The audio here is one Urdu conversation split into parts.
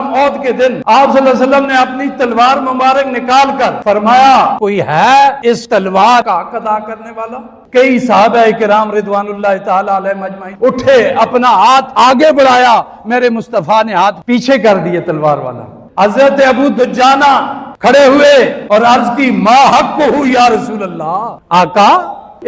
موت کے دن آپ صلی اللہ علیہ وسلم نے اپنی تلوار مبارک نکال کر فرمایا کوئی ہے اس تلوار کا حق ادا کرنے والا؟ کئی صحابہ کرام رضوان اللہ تعالی علیہم اجمعین اٹھے، اپنا ہاتھ آگے بڑھایا، میرے مصطفیٰ نے ہاتھ پیچھے کر دیے تلوار والا۔ حضرت ابو دجانہ کھڑے ہوئے اور عرض کی ما حق ہو یا رسول اللہ، آقا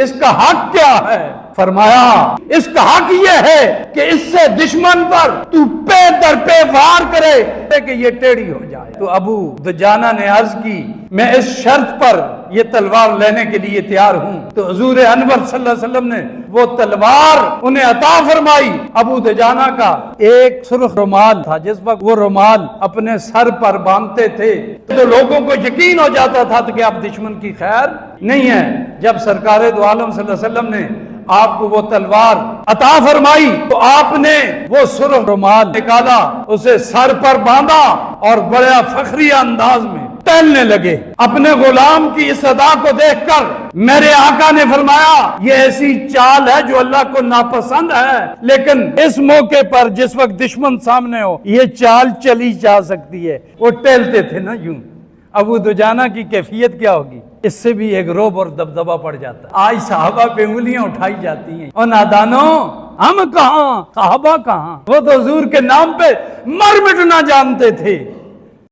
اس کا حق کیا ہے؟ فرمایا اس کا حق یہ ہے کہ اس سے دشمن پر تو پے در پے وار کرے کہ یہ ٹیڑھی ہو جائے۔ تو ابو دجانہ نے عرض کی میں اس شرط پر یہ تلوار لینے کے لیے تیار ہوں۔ تو حضور انور صلی اللہ علیہ وسلم نے وہ تلوار انہیں عطا فرمائی۔ ابو دجانہ کا ایک سرخ رومال تھا، جس وقت وہ رومال اپنے سر پر باندھتے تھے تو لوگوں کو یقین ہو جاتا تھا کہ اب دشمن کی خیر نہیں ہے۔ جب سرکار دو عالم صلی اللہ علیہ وسلم نے آپ کو وہ تلوار عطا فرمائی تو آپ نے وہ سرخ رومال نکالا، اسے سر پر باندھا اور بڑا فخری انداز میں ٹہلنے لگے۔ اپنے غلام کی اس ادا کو دیکھ کر میرے آقا نے فرمایا یہ ایسی چال ہے جو اللہ کو ناپسند ہے، لیکن اس موقع پر جس وقت دشمن سامنے ہو یہ چال چلی جا سکتی ہے۔ وہ ٹہلتے تھے نا یوں۔ ابو دجانہ کی کیفیت کیا ہوگی؟ اس سے بھی ایک روب اور دبدبہ پڑ جاتا ہے۔ آج صحابہ پہ انگلیاں اٹھائی جاتی ہیں، اور نادانوں ہم کہاں، صحابہ کہاں؟ وہ تو حضور کے نام پہ مر مٹنا جانتے تھے۔